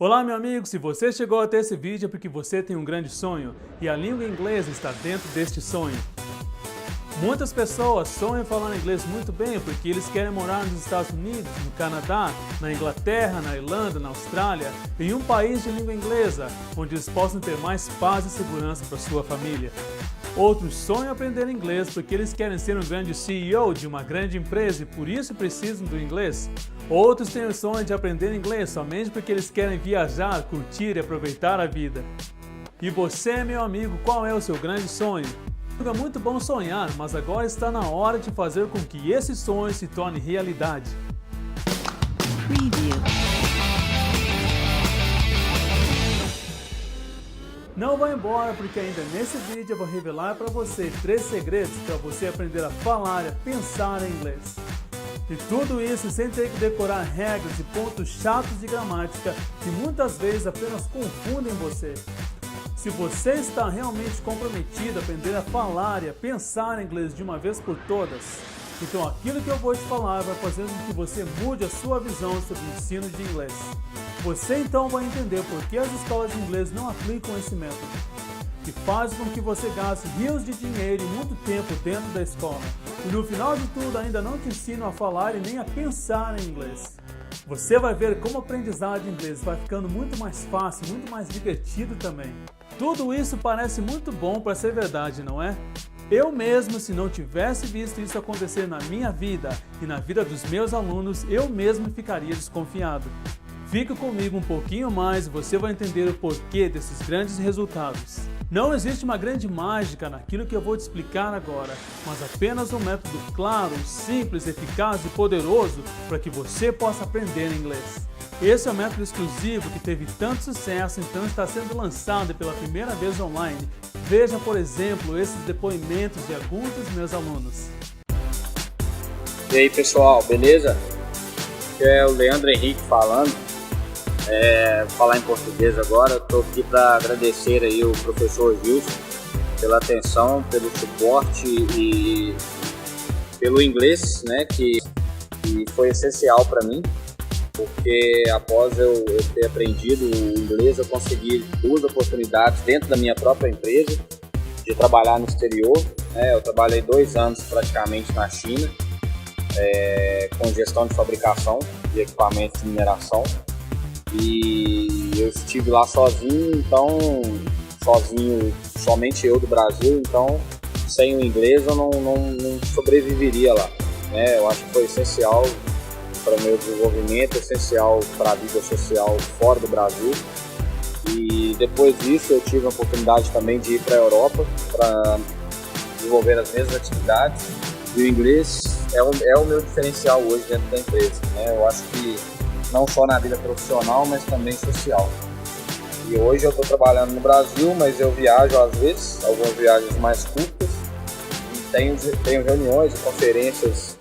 Olá, meu amigo, se você chegou até esse vídeo é porque você tem um grande sonho e a língua inglesa está dentro deste sonho. Muitas pessoas sonham falar inglês muito bem porque eles querem morar nos Estados Unidos, no Canadá, na Inglaterra, na Irlanda, na Austrália, em um país de língua inglesa, onde eles possam ter mais paz e segurança para sua família. Outros sonham aprender inglês porque eles querem ser um grande CEO de uma grande empresa e por isso precisam do inglês. Outros têm o sonho de aprender inglês somente porque eles querem viajar, curtir e aproveitar a vida. E você, meu amigo, qual é o seu grande sonho? É muito bom sonhar, mas agora está na hora de fazer com que esse sonho se torne realidade. Preview. Não vá embora porque ainda nesse vídeo eu vou revelar para você 3 segredos para você aprender a falar e a pensar em inglês. E tudo isso sem ter que decorar regras e pontos chatos de gramática que muitas vezes apenas confundem você. Se você está realmente comprometido a aprender a falar e a pensar em inglês de uma vez por todas, então aquilo que eu vou te falar vai fazer com que você mude a sua visão sobre o ensino de inglês. Você então vai entender por que as escolas de inglês não aplicam esse método, que faz com que você gaste rios de dinheiro e muito tempo dentro da escola, e no final de tudo ainda não te ensinam a falar e nem a pensar em inglês. Você vai ver como o aprendizado de inglês vai ficando muito mais fácil, muito mais divertido também. Tudo isso parece muito bom para ser verdade, não é? Eu mesmo, se não tivesse visto isso acontecer na minha vida e na vida dos meus alunos, eu mesmo ficaria desconfiado. Fique comigo um pouquinho mais e você vai entender o porquê desses grandes resultados. Não existe uma grande mágica naquilo que eu vou te explicar agora, mas apenas um método claro, simples, eficaz e poderoso para que você possa aprender inglês. Esse é o método exclusivo que teve tanto sucesso, então está sendo lançado pela primeira vez online. Veja, por exemplo, esses depoimentos de alguns dos meus alunos. E aí pessoal, beleza? Aqui é o Leandro Henrique falando. Falar em português agora. Estou aqui para agradecer aí o professor Gilson pela atenção, pelo suporte e pelo inglês, né, que foi essencial para mim, porque após eu ter aprendido o inglês, eu consegui 2 oportunidades dentro da minha própria empresa de trabalhar no exterior. Eu trabalhei 2 anos praticamente na China, com gestão de fabricação de equipamentos de mineração. E eu estive lá sozinho, somente eu do Brasil, então sem o inglês eu não sobreviveria lá. Eu acho que foi essencial para o meu desenvolvimento, essencial para a vida social fora do Brasil. E depois disso eu tive a oportunidade também de ir para a Europa para desenvolver as mesmas atividades. E o inglês é o meu diferencial hoje dentro da empresa. Eu acho que não só na vida profissional, mas também social. E hoje eu estou trabalhando no Brasil, mas eu viajo às vezes, algumas viagens mais curtas, e tenho reuniões e conferências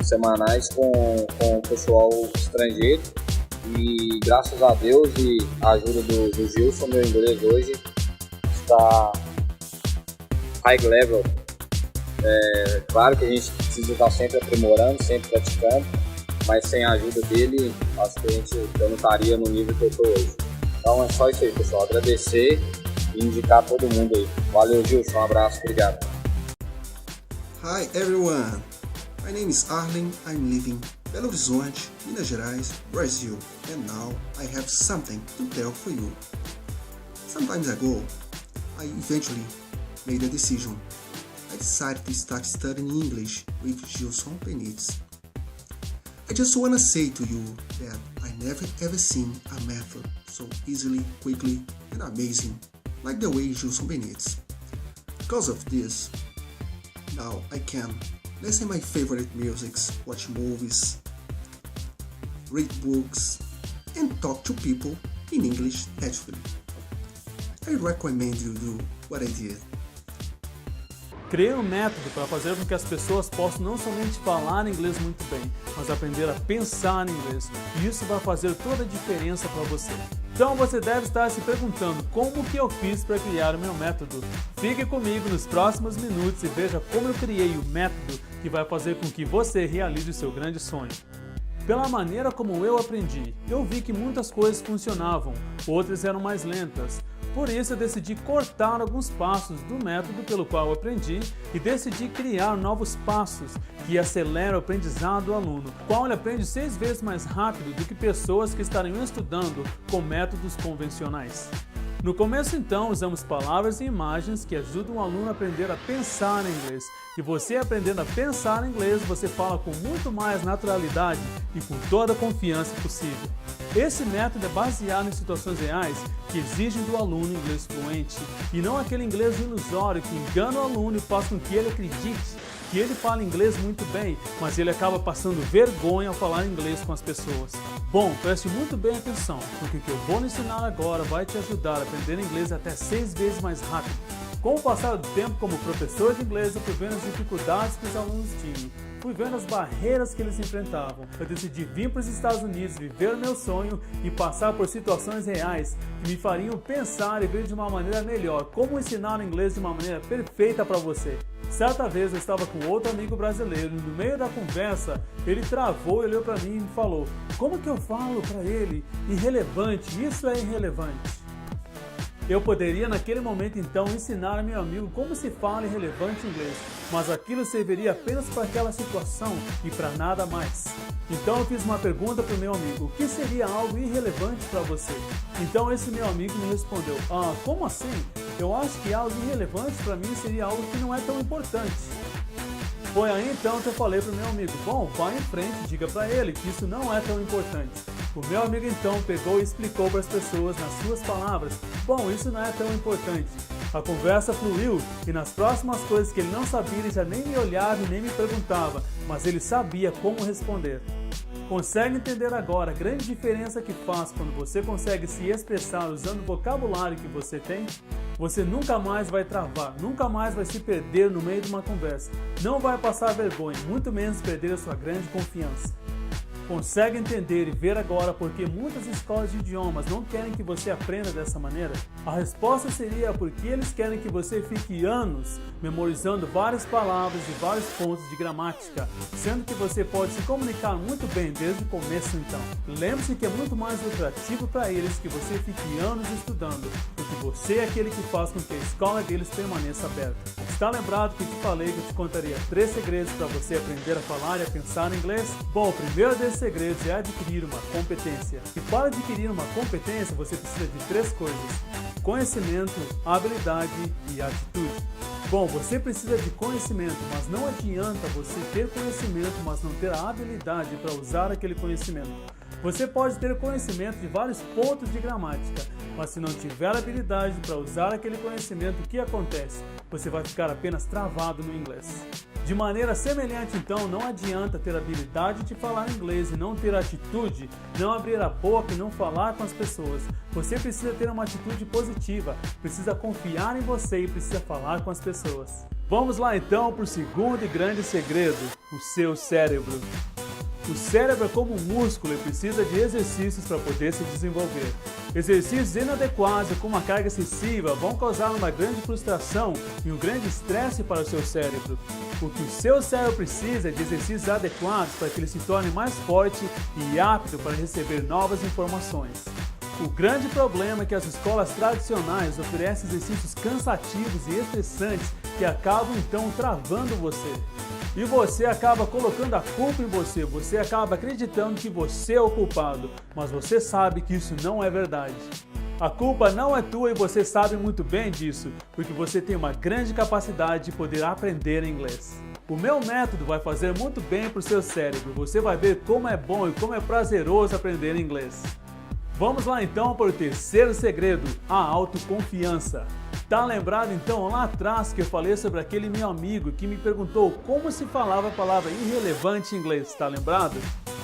semanais com o pessoal estrangeiro. E graças a Deus e a ajuda do Gilson, meu inglês hoje está high level. Claro que a gente precisa estar sempre aprimorando, sempre praticando, mas sem a ajuda dele, acho que eu não estaria no nível que eu estou hoje. Então é só isso aí, pessoal. Agradecer e indicar todo mundo aí. Valeu, Gilson. Um abraço. Obrigado. Hi, everyone. My name is Arlen. I'm living Belo Horizonte, Minas Gerais, Brazil. And now I have something to tell for you. Some time ago, I eventually made a decision. I decided to start studying English with Gilson Benítez. I just want to say to you that I never ever seen a method so easily, quickly and amazing like the way Gilson Benítez. Because of this, now I can listen my favorite musics, watch movies, read books and talk to people in English naturally. I recommend you do what I did. Criei um método para fazer com que as pessoas possam não somente falar inglês muito bem, mas aprender a pensar em inglês. E isso vai fazer toda a diferença para você. Então você deve estar se perguntando como que eu fiz para criar o meu método. Fique comigo nos próximos minutos e veja como eu criei o método que vai fazer com que você realize o seu grande sonho. Pela maneira como eu aprendi, eu vi que muitas coisas funcionavam, outras eram mais lentas. Por isso eu decidi cortar alguns passos do método pelo qual eu aprendi e decidi criar novos passos que aceleram o aprendizado do aluno, o qual ele aprende 6 vezes mais rápido do que pessoas que estariam estudando com métodos convencionais. No começo, então, usamos palavras e imagens que ajudam o aluno a aprender a pensar em inglês. E você aprendendo a pensar em inglês, você fala com muito mais naturalidade e com toda a confiança possível. Esse método é baseado em situações reais que exigem do aluno inglês fluente e não aquele inglês ilusório que engana o aluno e faz com que ele acredite que ele fala inglês muito bem, mas ele acaba passando vergonha ao falar inglês com as pessoas. Bom, preste muito bem atenção, porque o que eu vou lhe ensinar agora vai te ajudar a aprender inglês até 6 vezes mais rápido. Com o passar do tempo como professor de inglês, eu fui vendo as dificuldades que os alunos tinham, fui vendo as barreiras que eles enfrentavam. Eu decidi vir para os Estados Unidos, viver o meu sonho e passar por situações reais que me fariam pensar e ver de uma maneira melhor como ensinar inglês de uma maneira perfeita para você. Certa vez eu estava com outro amigo brasileiro e no meio da conversa ele travou e olhou para mim e falou: "Como que eu falo para ele? Irrelevante, isso é irrelevante." Eu poderia naquele momento então ensinar a meu amigo como se fala irrelevante inglês, mas aquilo serviria apenas para aquela situação e para nada mais. Então eu fiz uma pergunta para o meu amigo: o que seria algo irrelevante para você? Então esse meu amigo me respondeu: como assim? Eu acho que algo irrelevante para mim seria algo que não é tão importante. Foi aí então que eu falei para o meu amigo: bom, vá em frente e diga para ele que isso não é tão importante. O meu amigo então pegou e explicou para as pessoas nas suas palavras: bom, isso não é tão importante. A conversa fluiu e nas próximas coisas que ele não sabia ele já nem me olhava e nem me perguntava, mas ele sabia como responder. Consegue entender agora a grande diferença que faz quando você consegue se expressar usando o vocabulário que você tem? Você nunca mais vai travar, nunca mais vai se perder no meio de uma conversa, não vai passar vergonha, muito menos perder a sua grande confiança. Consegue entender e ver agora por que muitas escolas de idiomas não querem que você aprenda dessa maneira? A resposta seria porque eles querem que você fique anos memorizando várias palavras e vários pontos de gramática, sendo que você pode se comunicar muito bem desde o começo então. Lembre-se que é muito mais lucrativo para eles que você fique anos estudando, porque você é aquele que faz com que a escola deles permaneça aberta. Está lembrado que te falei que eu te contaria 3 segredos para você aprender a falar e a pensar em inglês? Bom, o primeiro desses segredos é adquirir uma competência. E para adquirir uma competência, você precisa de 3 coisas: conhecimento, habilidade e atitude. Bom, você precisa de conhecimento, mas não adianta você ter conhecimento, mas não ter a habilidade para usar aquele conhecimento. Você pode ter conhecimento de vários pontos de gramática, mas se não tiver habilidade para usar aquele conhecimento, o que acontece? Você vai ficar apenas travado no inglês. De maneira semelhante, então, não adianta ter habilidade de falar inglês e não ter atitude, não abrir a boca e não falar com as pessoas. Você precisa ter uma atitude positiva, precisa confiar em você e precisa falar com as pessoas. Vamos lá então para o segundo e grande segredo: o seu cérebro. O cérebro é como um músculo e precisa de exercícios para poder se desenvolver. Exercícios inadequados com uma carga excessiva vão causar uma grande frustração e um grande estresse para o seu cérebro. O que o seu cérebro precisa é de exercícios adequados para que ele se torne mais forte e apto para receber novas informações. O grande problema é que as escolas tradicionais oferecem exercícios cansativos e estressantes que acabam então travando você. E você acaba colocando a culpa em você, você acaba acreditando que você é o culpado, mas você sabe que isso não é verdade. A culpa não é tua e você sabe muito bem disso, porque você tem uma grande capacidade de poder aprender inglês. O meu método vai fazer muito bem para o seu cérebro, você vai ver como é bom e como é prazeroso aprender inglês. Vamos lá então para o terceiro segredo: a autoconfiança. Tá lembrado então lá atrás que eu falei sobre aquele meu amigo que me perguntou como se falava a palavra irrelevante em inglês, tá lembrado?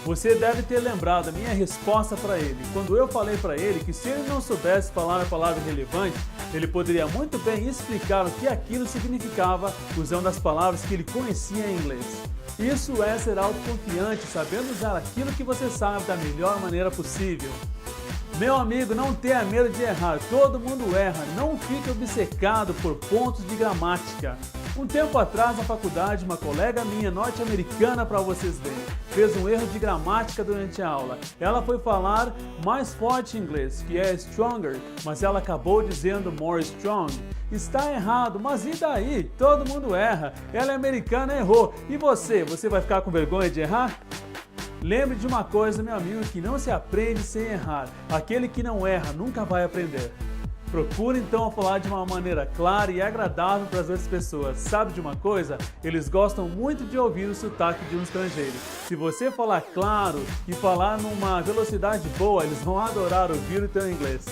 Você deve ter lembrado a minha resposta para ele, quando eu falei para ele que se ele não soubesse falar a palavra irrelevante, ele poderia muito bem explicar o que aquilo significava usando as palavras que ele conhecia em inglês. Isso é ser autoconfiante, sabendo usar aquilo que você sabe da melhor maneira possível. Meu amigo, não tenha medo de errar, todo mundo erra, não fique obcecado por pontos de gramática. Um tempo atrás na faculdade, uma colega minha norte-americana, para vocês verem, fez um erro de gramática durante a aula. Ela foi falar mais forte em inglês, que é stronger, mas ela acabou dizendo more strong. Está errado, mas e daí? Todo mundo erra. Ela é americana, errou. E você? Você vai ficar com vergonha de errar? Lembre de uma coisa, meu amigo, que não se aprende sem errar. Aquele que não erra nunca vai aprender. Procure então falar de uma maneira clara e agradável para as outras pessoas. Sabe de uma coisa? Eles gostam muito de ouvir o sotaque de um estrangeiro. Se você falar claro e falar numa velocidade boa, eles vão adorar ouvir o teu inglês.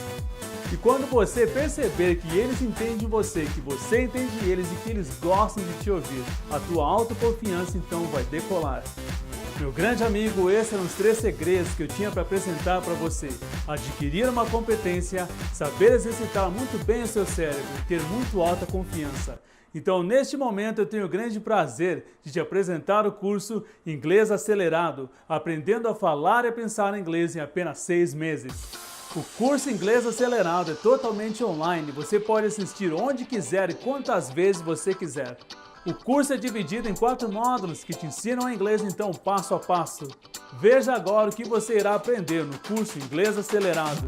E quando você perceber que eles entendem você, que você entende eles e que eles gostam de te ouvir, a tua autoconfiança então vai decolar. Meu grande amigo, esses eram os 3 segredos que eu tinha para apresentar para você. Adquirir uma competência, saber exercitar muito bem o seu cérebro e ter muito alta confiança. Então, neste momento, eu tenho o grande prazer de te apresentar o curso Inglês Acelerado, aprendendo a falar e pensar em inglês em apenas 6 meses. O curso Inglês Acelerado é totalmente online, você pode assistir onde quiser e quantas vezes você quiser. O curso é dividido em 4 módulos que te ensinam a inglês então passo a passo. Veja agora o que você irá aprender no curso Inglês Acelerado.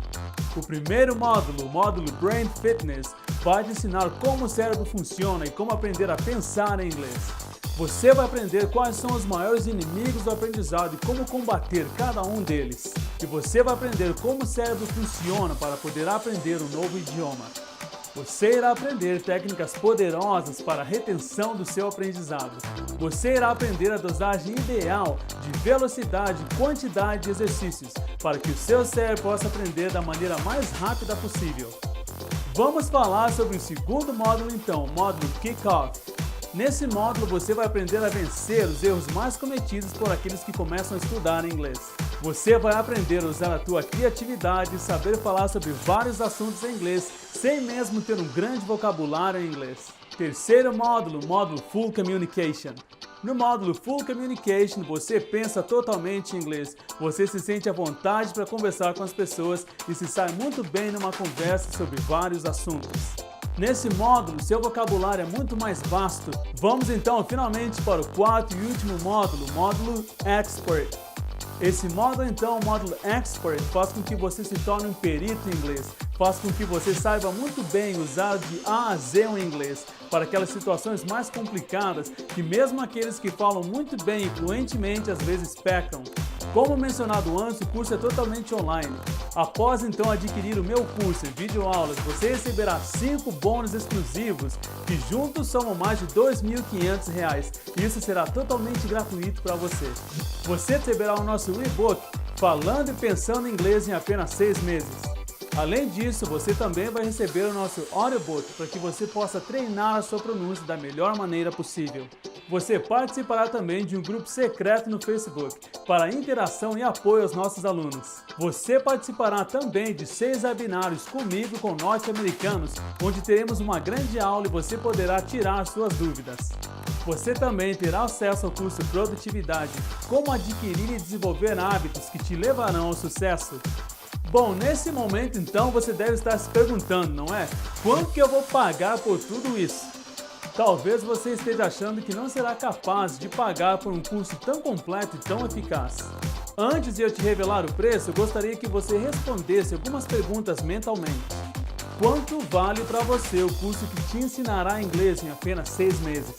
O primeiro módulo, o módulo Brain Fitness, vai te ensinar como o cérebro funciona e como aprender a pensar em inglês. Você vai aprender quais são os maiores inimigos do aprendizado e como combater cada um deles. E você vai aprender como o cérebro funciona para poder aprender um novo idioma. Você irá aprender técnicas poderosas para a retenção do seu aprendizado. Você irá aprender a dosagem ideal de velocidade e quantidade de exercícios para que o seu cérebro possa aprender da maneira mais rápida possível. Vamos falar sobre o segundo módulo então, o módulo Kick-Off. Nesse módulo você vai aprender a vencer os erros mais cometidos por aqueles que começam a estudar inglês. Você vai aprender a usar a tua criatividade e saber falar sobre vários assuntos em inglês sem mesmo ter um grande vocabulário em inglês. Terceiro módulo, módulo Full Communication. No módulo Full Communication, você pensa totalmente em inglês. Você se sente à vontade para conversar com as pessoas e se sai muito bem numa conversa sobre vários assuntos. Nesse módulo, seu vocabulário é muito mais vasto. Vamos então finalmente para o 4º e último módulo, módulo Expert. Esse módulo então, o módulo Expert, faz com que você se torne um perito em inglês. Faz com que você saiba muito bem usar de A a Z o inglês para aquelas situações mais complicadas que mesmo aqueles que falam muito bem e fluentemente às vezes pecam. Como mencionado antes, o curso é totalmente online. Após então adquirir o meu curso em videoaulas, você receberá 5 bônus exclusivos que juntos somam mais de R$ 2.500. Isso será totalmente gratuito para você. Você receberá o nosso e-book Falando e Pensando em Inglês em apenas 6 meses. Além disso, você também vai receber o nosso audiobook para que você possa treinar a sua pronúncia da melhor maneira possível. Você participará também de um grupo secreto no Facebook para interação e apoio aos nossos alunos. Você participará também de 6 webinários comigo com norte-americanos, onde teremos uma grande aula e você poderá tirar suas dúvidas. Você também terá acesso ao curso Produtividade, como adquirir e desenvolver hábitos que te levarão ao sucesso. Bom, nesse momento então você deve estar se perguntando, não é? Quanto que eu vou pagar por tudo isso? Talvez você esteja achando que não será capaz de pagar por um curso tão completo e tão eficaz. Antes de eu te revelar o preço, eu gostaria que você respondesse algumas perguntas mentalmente. Quanto vale para você o curso que te ensinará inglês em apenas 6 meses?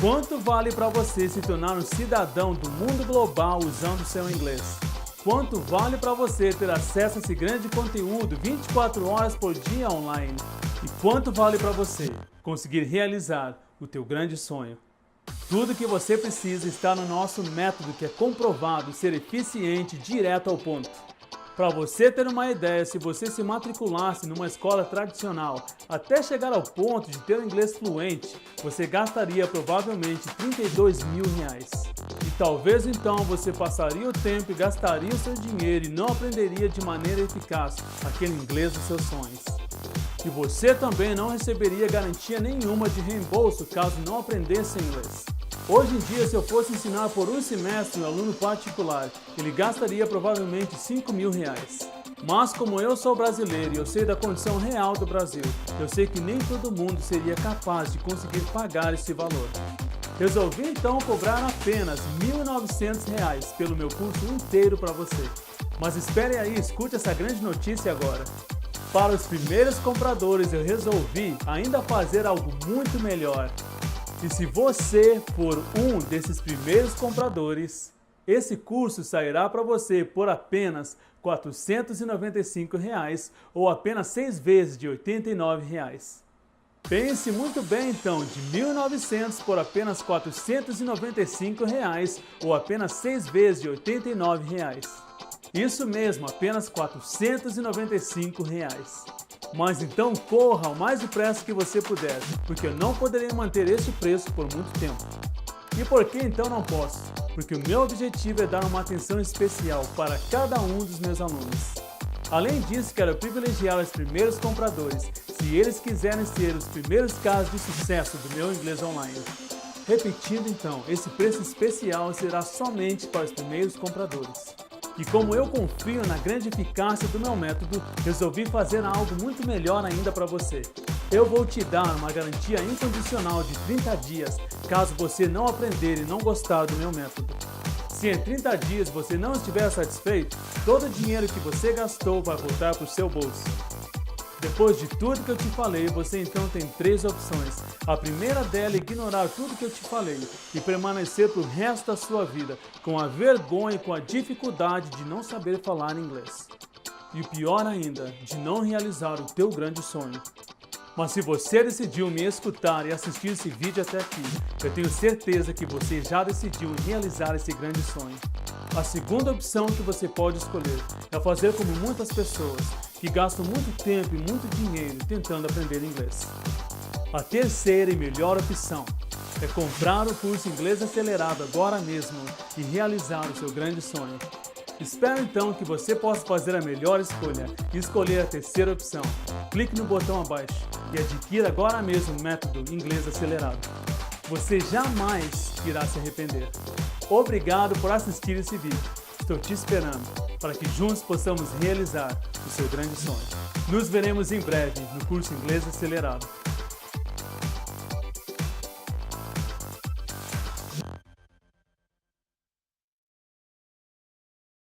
Quanto vale para você se tornar um cidadão do mundo global usando seu inglês? Quanto vale para você ter acesso a esse grande conteúdo 24 horas por dia online? E quanto vale para você conseguir realizar o teu grande sonho? Tudo que você precisa está no nosso método que é comprovado ser eficiente e direto ao ponto. Para você ter uma ideia, se você se matriculasse numa escola tradicional até chegar ao ponto de ter um inglês fluente, você gastaria provavelmente R$32 mil. E talvez então você passaria o tempo e gastaria o seu dinheiro e não aprenderia de maneira eficaz aquele inglês dos seus sonhos. E você também não receberia garantia nenhuma de reembolso caso não aprendesse inglês. Hoje em dia, se eu fosse ensinar por um semestre um aluno particular, ele gastaria provavelmente R$5 mil. Mas como eu sou brasileiro e eu sei da condição real do Brasil, eu sei que nem todo mundo seria capaz de conseguir pagar esse valor. Resolvi então cobrar apenas R$ 1.900 pelo meu curso inteiro para você. Mas espere aí, escute essa grande notícia agora. Para os primeiros compradores eu resolvi ainda fazer algo muito melhor. E se você for um desses primeiros compradores, esse curso sairá para você por apenas R$ 495 ou apenas 6 vezes de R$ 89. Pense muito bem então, de R$ 1.900 por apenas R$ 495 ou apenas 6 vezes de R$ 89. Isso mesmo, apenas R$ 495. Mas então corra o mais depressa que você puder, porque eu não poderei manter esse preço por muito tempo. E por que então não posso? Porque o meu objetivo é dar uma atenção especial para cada um dos meus alunos. Além disso, quero privilegiar os primeiros compradores, se eles quiserem ser os primeiros casos de sucesso do meu inglês online. Repetindo então, esse preço especial será somente para os primeiros compradores. E como eu confio na grande eficácia do meu método, resolvi fazer algo muito melhor ainda para você. Eu vou te dar uma garantia incondicional de 30 dias, caso você não aprender e não gostar do meu método. Se em 30 dias você não estiver satisfeito, todo o dinheiro que você gastou vai voltar para o seu bolso. Depois de tudo que eu te falei, você então tem 3 opções. A primeira dela é ignorar tudo que eu te falei e permanecer para o resto da sua vida com a vergonha e com a dificuldade de não saber falar inglês. E o pior ainda, de não realizar o teu grande sonho. Mas se você decidiu me escutar e assistir esse vídeo até aqui, eu tenho certeza que você já decidiu realizar esse grande sonho. A segunda opção que você pode escolher é fazer como muitas pessoas, que gastam muito tempo e muito dinheiro tentando aprender inglês. A terceira e melhor opção é comprar o curso Inglês Acelerado agora mesmo e realizar o seu grande sonho. Espero então que você possa fazer a melhor escolha e escolher a terceira opção. Clique no botão abaixo e adquira agora mesmo o método Inglês Acelerado. Você jamais irá se arrepender. Obrigado por assistir esse vídeo. Estou te esperando para que juntos possamos realizar o seu grande sonho. Nos veremos em breve no curso Inglês Acelerado.